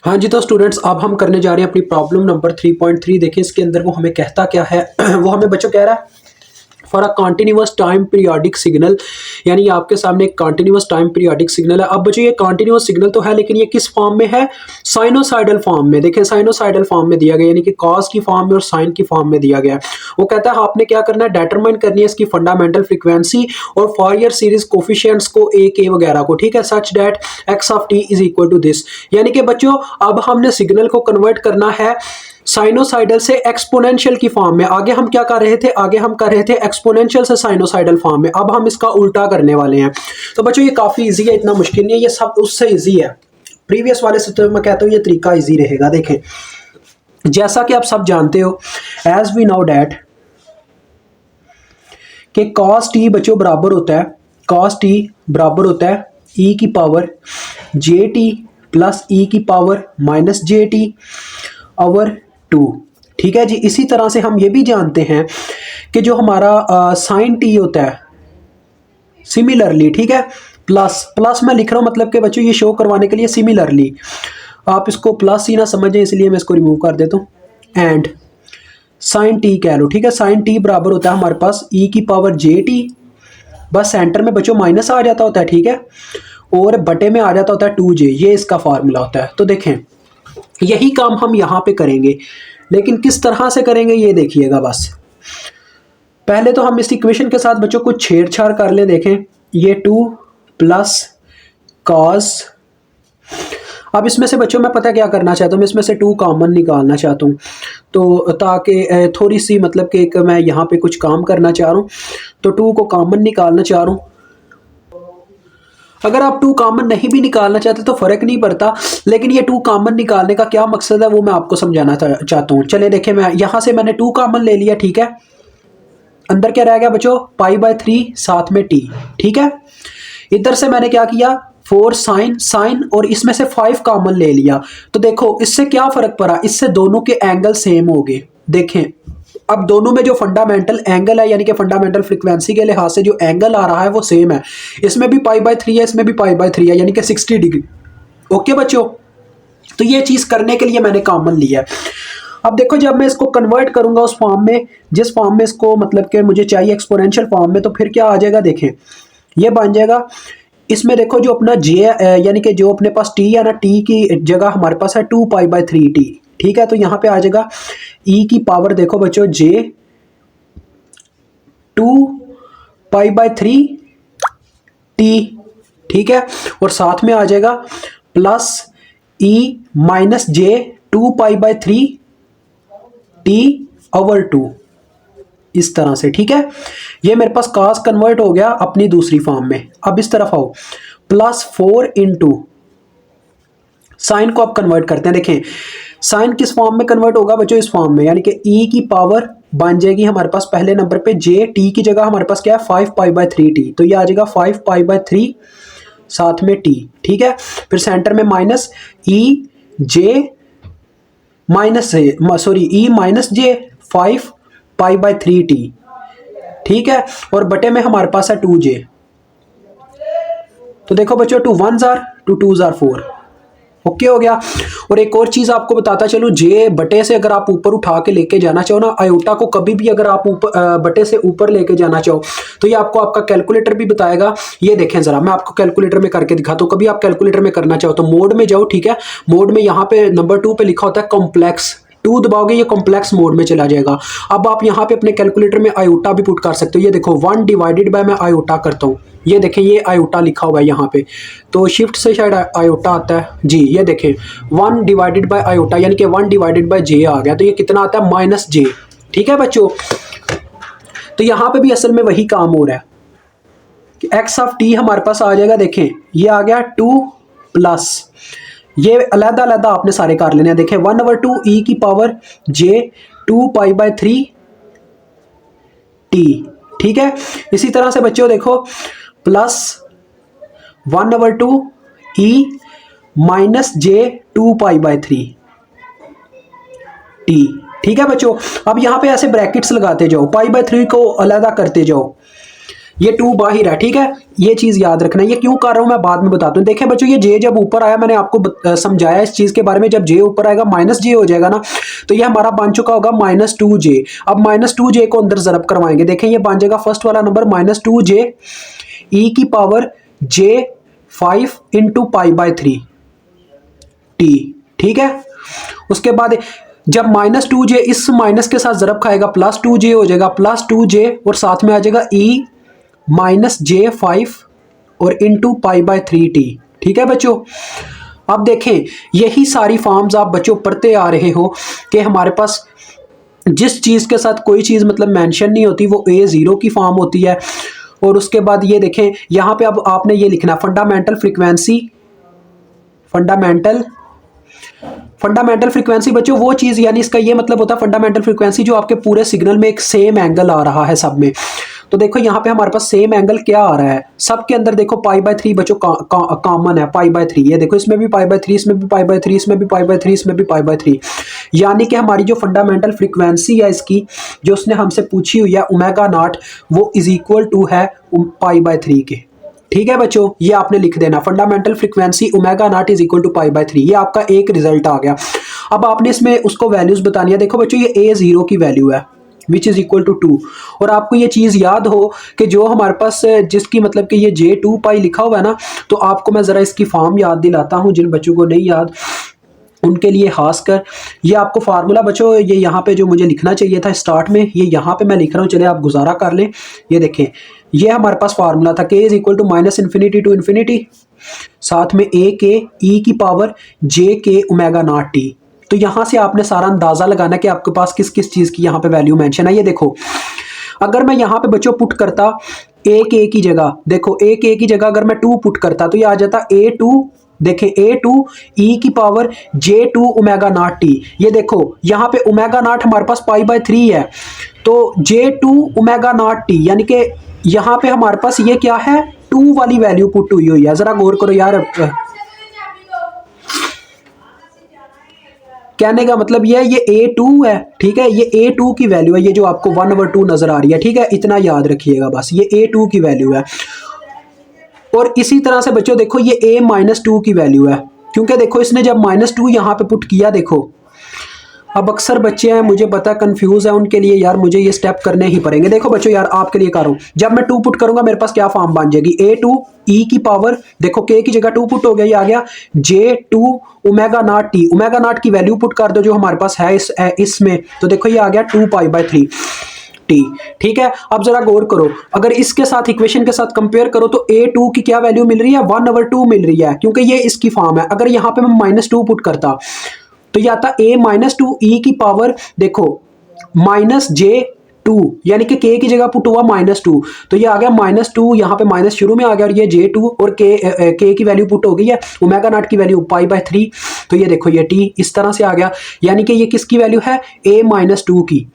हाँ जी, तो स्टूडेंट्स अब हम करने जा रहे हैं अपनी प्रॉब्लम नंबर 3.3। देखें इसके अंदर वो हमें कहता क्या है। वो हमें बच्चों कह रहा है for a continuous time periodic signal, यानी आपके सामने एक कॉन्टिन्यूस टाइम पीरियोडिक सिग्नल है। अब बच्चों ये कॉन्टिन्यूस सिग्नल तो है, लेकिन ये किस फॉर्म में है? साइनोसाइडल फॉर्म में। देखें साइनोसाइडल फॉर्म में दिया गया, यानी कि कॉस की फॉर्म में और साइन की फॉर्म में दिया गया है। वो कहता है आपने क्या करना है, डिटरमाइन करनी है इसकी फंडामेंटल फ्रीक्वेंसी और फॉरियर सीरीज कोफिशिएंट्स को ए के वगैरह को, ठीक है, such that x of t is equal to this. यानी कि बच्चों अब हमने सिग्नल को कन्वर्ट करना है साइनोसाइडल से एक्सपोनेंशियल की फॉर्म में। आगे हम क्या कर रहे थे, आगे हम कर रहे थे एक्सपोनेंशियल से साइनोसाइडल फॉर्म में, अब हम इसका उल्टा करने वाले हैं। तो बच्चों ये काफी इजी है, इतना मुश्किल नहीं है, ये सब उससे इजी है। प्रीवियस वाले से तो मैं कहता हूँ ये तरीका इजी रहेगा। देखें जैसा कि आप सब जानते हो, एज वी नाउ डैट कि कॉस टी बच्चों बराबर होता है, कॉस टी बराबर होता है ई की पावर जे टी प्लस ई की पावर माइनस जे टी ओवर 2। ठीक है जी। इसी तरह से हम ये भी जानते हैं कि जो हमारा साइन टी होता है सिमिलरली, ठीक है, प्लस प्लस मैं लिख रहा हूँ मतलब कि बच्चों ये शो करवाने के लिए सिमिलरली, आप इसको प्लस ही ना समझें इसलिए मैं इसको रिमूव कर देता हूँ, एंड साइन टी कह लो, ठीक है। साइन टी बराबर होता है हमारे पास ई की पावर जे टी, बस सेंटर में बच्चों माइनस आ जाता होता है, ठीक है, और बटे में आ जाता होता है 2j, ये इसका फार्मूला होता है। तो देखें यही काम हम यहाँ पे करेंगे, लेकिन किस तरह से करेंगे ये देखिएगा। बस पहले तो हम इस इक्वेशन के साथ बच्चों कुछ छेड़छाड़ कर लें। देखें ये 2 प्लस कॉस, अब इसमें से बच्चों मैं पता क्या करना चाहता हूँ, मैं इसमें से 2 कॉमन निकालना चाहता हूँ, तो ताकि थोड़ी सी मतलब कि एक मैं यहाँ पे कुछ काम करना चाह रहा हूँ, तो 2 को कॉमन निकालना चाह रहा हूँ। अगर आप 2 कॉमन नहीं भी निकालना चाहते तो फर्क नहीं पड़ता, लेकिन ये 2 कॉमन निकालने का क्या मकसद है वो मैं आपको समझाना चाहता हूँ। चले देखें, मैं यहाँ से मैंने 2 कॉमन ले लिया, ठीक है, अंदर क्या रह गया बच्चों, पाई/3 साथ में टी, ठीक है। इधर से मैंने क्या किया, 4 साइन साइन और इसमें से 5 कॉमन ले लिया। तो देखो इससे क्या फर्क पड़ा, इससे दोनों के एंगल सेम हो गए। देखें अब दोनों में जो फंडामेंटल एंगल है, यानी कि फंडामेंटल फ्रीक्वेंसी के लिहाज से जो एंगल आ रहा है वो सेम है। इसमें भी पाई/3 है, इसमें भी पाई/3 है, यानी कि 60 डिग्री। ओके बच्चों, तो ये चीज करने के लिए मैंने कॉमन लिया है। अब देखो जब मैं इसको कन्वर्ट करूंगा उस फॉर्म में जिस फॉर्म में इसको मतलब कि मुझे चाहिए एक्सपोनेंशियल फॉर्म में, तो फिर क्या आ जाएगा, देखें ये बन जाएगा, इसमें देखो जो अपना जे यानी कि जो अपने पास टी है ना, टी की जगह हमारे पास है 2 पाई/3 टी, ठीक है। तो यहाँ पे आ जाएगा ई की पावर, देखो बच्चों जे 2 पाई/3 टी, ठीक है, और साथ में आ जाएगा प्लस ई माइनस जे 2 पाई/3 टी ओवर 2, इस तरह से, ठीक है। ये मेरे पास cos कन्वर्ट हो गया अपनी दूसरी फॉर्म में। अब इस तरफ आओ, +4 इंटू साइन को आप कन्वर्ट करते हैं। देखें साइन किस फॉर्म में कन्वर्ट होगा बच्चों, इस फॉर्म में, यानी कि ई की पावर बन जाएगी हमारे पास पहले नंबर पे जे, टी की जगह हमारे पास क्या है 5 पाई/3 टी, तो ये आ जाएगा 5 पाई/3 साथ में टी, ठीक है। फिर सेंटर में माइनस ई जे माइनस सॉरी ई माइनस जे 5 पाई/3 टी, ठीक है, और बटे में हमारे पास है 2j। तो देखो बच्चों 2 1s are 2 2s are 4, okay हो गया। और एक और चीज आपको बताता चलूं, जे बटे से अगर आप ऊपर उठा के लेके जाना चाहो ना, आयोटा को कभी भी अगर आप ऊपर बटे से ऊपर लेके जाना चाहो तो ये आपको आपका कैलकुलेटर भी बताएगा। ये देखें जरा, मैं आपको कैलकुलेटर में करके दिखाता हूँ। कभी आप कैलकुलेटर में करना चाहो तो मोड में जाओ, ठीक है, मोड में यहाँ पे नंबर 2 पे लिखा होता है कॉम्प्लेक्स, 2 दबाओगे ये कॉम्प्लेक्स मोड में चला जाएगा। अब आप यहाँ पे अपने कैलकुलेटर में आयोटा भी पुट कर सकते हो। ये देखो 1 डिवाइडेड बाय मैं आयोटा करता हूँ, ये देखें ये आयोटा लिखा हुआ है यहाँ पे, तो शिफ्ट से शायद आयोटा आता है जी। ये देखें 1 डिवाइडेड बाय आयोटा, यानी कि 1 डिवाइडेड बाय जे आ गया, तो ये कितना आता है -j, ठीक है बच्चों। तो यहाँ पे भी असल में वही काम हो रहा है कि एक्स ऑफ टी हमारे पास आ जाएगा। देखें ये आ गया 2 प्लस, ये अलग अलग आपने सारे कर लेने हैं। देखें 1/2 ई की पावर जे 2 पाई/3 टी, ठीक है। इसी तरह से बच्चों देखो प्लस 1/2 ई माइनस जे 2 पाई/3 टी, ठीक है बच्चों। अब यहां पे ऐसे ब्रैकेट्स लगाते जाओ, पाई/3 को अलग करते जाओ, ये 2 बाहर है, ठीक है, ये चीज़ याद रखना है। ये क्यों कर रहा हूँ मैं बाद में बताता हूँ। देखें बच्चों, ये जे जब ऊपर आया, मैंने आपको समझाया इस चीज़ के बारे में, जब जे ऊपर आएगा माइनस जे हो जाएगा ना, तो ये हमारा बन चुका होगा -2j। अब -2j को अंदर ज़रब करवाएंगे, देखें ये बन जाएगा फर्स्ट वाला नंबर -2j e की पावर j5 इंटू π/3 t, ठीक है। उसके बाद जब -2j इस माइनस के साथ ज़रब खाएगा +2j हो जाएगा, +2j और साथ में आ जाएगा e-j5 और इंटू π/3t, ठीक है बच्चों। अब देखें यही सारी फॉर्म्स आप बच्चों पढ़ते आ रहे हो कि हमारे पास जिस चीज़ के साथ कोई चीज़ मतलब मेंशन नहीं होती वो a0 की फॉर्म होती है। और उसके बाद ये देखें यहाँ पे अब आपने ये लिखना फंडामेंटल फ्रीक्वेंसी, फंडामेंटल फ्रीक्वेंसी बच्चों वो चीज़, यानी इसका ये मतलब होता है फंडामेंटल फ्रीक्वेंसी जो आपके पूरे सिग्नल में एक सेम एंगल आ रहा है सब में। तो देखो यहाँ पे हमारे पास सेम एंगल क्या आ रहा है सब के अंदर, देखो π/3 बच्चों कॉमन है, π/3, ये देखो इसमें भी π/3, इसमें भी π/3, इसमें भी π/3, इसमें भी π/3। यानी कि हमारी जो फंडामेंटल फ्रीक्वेंसी है इसकी जो उसने हमसे पूछी हुई है ω0, वो इज इक्वल टू है π/3 के, ठीक है बच्चों। ये आपने लिख देना fundamental frequency ω0 is equal to π/3, ये आपका एक रिजल्ट आ गया। अब आपने इसमें उसको वैल्यूज बतानी है। देखो बच्चों ये a0 की वैल्यू है विच इज इक्वल टू 2, और आपको ये चीज़ याद हो कि जो हमारे पास जिसकी मतलब कि ये j2π लिखा हुआ है ना, तो आपको मैं ज़रा इसकी फॉर्म याद दिलाता हूँ जिन बच्चों को नहीं याद उनके लिए खास कर। ये आपको फार्मूला बच्चों ये यहाँ पे जो मुझे लिखना चाहिए था स्टार्ट में, ये यहाँ पे मैं लिख रहा हूँ, चले आप गुजारा कर लें। ये देखें ये हमारे पास फार्मूला था k is equal to -∞ to ∞, साथ में a के e की पावर j k ω0t। तो यहाँ से आपने सारा अंदाज़ा लगाना कि आपके पास किस किस चीज़ की यहाँ पे वैल्यू मेंशन है। ये देखो अगर मैं यहाँ पे बच्चों पुट करता a के की जगह, देखो a के की जगह अगर मैं 2 पुट करता तो ये आ जाता a2, देखें a2 e की पावर j2 ω0t। ये देखो यहाँ पे ω0 हमारे पास π/3 है, तो j2 ω0t यानी कि यहाँ पे हमारे पास ये क्या है 2 वाली वैल्यू पुट हुई है। ज़रा गौर करो यार, कहने का मतलब ये a2 है, ठीक है, ये a2 की वैल्यू है, ये जो आपको 1/2 नजर आ रही है, ठीक है, इतना याद रखिएगा बस, ये a2 की वैल्यू है। और इसी तरह से बच्चों देखो ये a-2 की वैल्यू है, क्योंकि देखो इसने जब -2 यहाँ पे पुट किया, देखो अब अक्सर बच्चे हैं मुझे पता कंफ्यूज है उनके लिए यार मुझे ये स्टेप करने ही पड़ेंगे। देखो बच्चों यार आपके लिए कर रहा हूँ, जब मैं 2 पुट करूंगा मेरे पास क्या फॉर्म बन जाएगी a2 e की पावर, देखो k की जगह 2 पुट हो गया, ये आ गया j2 ω0t, ω0 की वैल्यू पुट कर दो जो हमारे पास है इसमें, तो देखो ये आ गया 2 π/3 t, ठीक है। अब जरा गौर करो अगर इसके साथ इक्वेशन के साथ कंपेयर करो तो a2 की क्या वैल्यू मिल रही है 1/2 मिल रही है, क्योंकि ये इसकी फॉर्म है। अगर यहाँ पे मैं -2 पुट करता तो यह आता a-2 e की पावर, देखो -j2 यानी कि k की जगह पुट हुआ -2, तो ये आ गया -2, यहाँ पे माइनस शुरू में आ गया और ये j2 और k की वैल्यू पुट हो गई है, ω0 की वैल्यू π/3, तो ये देखो ये t इस तरह से आ गया, यानी कि ये किसकी वैल्यू है a-2 की।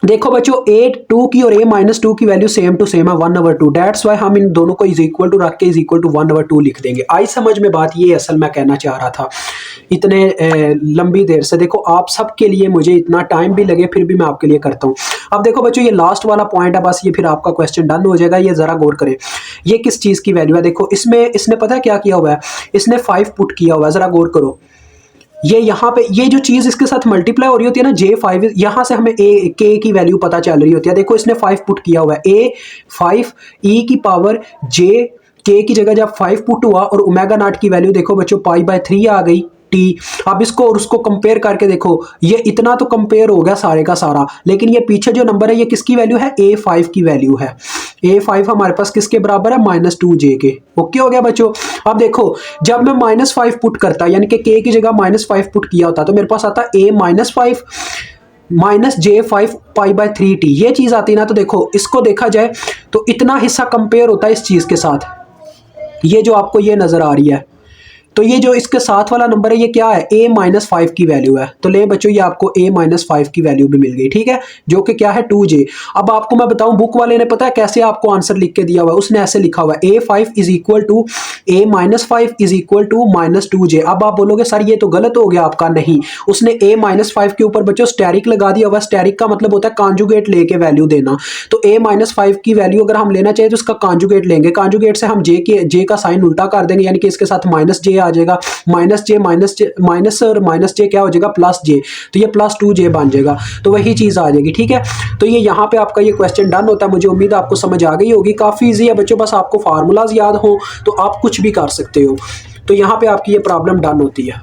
देखो बच्चों a2 की और a-2 की वैल्यू सेम टू सेम है 1/2, डेट्स वाई हम इन दोनों को इज इक्वल टू रख के इज इक्वल टू 1/2 लिख देंगे। आई समझ में बात, ये असल मैं कहना चाह रहा था इतने लंबी देर से। देखो आप सबके लिए मुझे इतना टाइम भी लगे फिर भी मैं आपके लिए करता हूँ। अब देखो बच्चों ये लास्ट वाला पॉइंट है, बस ये फिर आपका क्वेश्चन डन हो जाएगा। ये जरा गौर करें ये किस चीज़ की वैल्यू है, देखो इसमें इसने पता है क्या किया हुआ है, इसने 5 पुट किया हुआ है, जरा गौर करो। ये यहाँ पे ये जो चीज़ इसके साथ मल्टीप्लाई हो रही होती है ना j5, यहाँ से हमें k की वैल्यू पता चल रही होती है। देखो इसने 5 पुट किया हुआ है, a5 e की पावर j, k की जगह जब 5 पुट हुआ और ω0 की वैल्यू देखो बच्चों π/3 आ गई t। अब इसको और उसको कंपेयर करके देखो ये इतना तो कंपेयर हो गया सारे का सारा, लेकिन ये पीछे जो नंबर है ये किसकी वैल्यू है a5 की वैल्यू है। a5 हमारे पास किसके बराबर है -2j के। ओके हो गया बच्चों। अब देखो जब मैं -5 पुट करता यानी कि k की जगह -5 पुट किया होता तो मेरे पास आता a-5 -j5 π/3t, ये चीज़ आती ना। तो देखो इसको देखा जाए तो इतना हिस्सा कंपेयर होता है इस चीज़ के साथ, ये जो आपको ये नज़र आ रही है तो ये जो इसके साथ वाला नंबर है ये क्या है, a-5 की वैल्यू है। तो ले बच्चों ये आपको a-5 की वैल्यू भी मिल गई, ठीक है, जो कि क्या है 2j। अब आपको मैं बताऊं बुक वाले ने पता है कैसे आपको आंसर लिख के दिया हुआ है, उसने ऐसे लिखा हुआ है a5 is equal to a-5 is equal to -2j। अब आप बोलोगे सर ये तो गलत हो गया आपका, नहीं, उसने a-5 के ऊपर बच्चों स्टेरिक लगा दिया हुआ। स्टेरिक का मतलब होता है कॉन्जुगेट लेके वैल्यू देना। तो a-5 की वैल्यू अगर हम लेना चाहिए तो उसका कॉन्जुगेट लेंगे, कॉन्जुगेट से हम जे का साइन उल्टा कर देंगे, यानी कि इसके साथ -j आ जाएगा, माइनस और -j क्या हो जाएगा, +j, तो ये +2j बन जाएगा। तो वही चीज़ आ जाएगी, ठीक है। तो ये यहाँ पे आपका ये क्वेश्चन डन होता है। मुझे उम्मीद है आपको समझ आ गई होगी, काफ़ी ईजी है बच्चों, बस आपको फार्मूलाज याद हो तो आप कुछ भी कर सकते हो। तो यहाँ पे आपकी ये प्रॉब्लम डन होती है।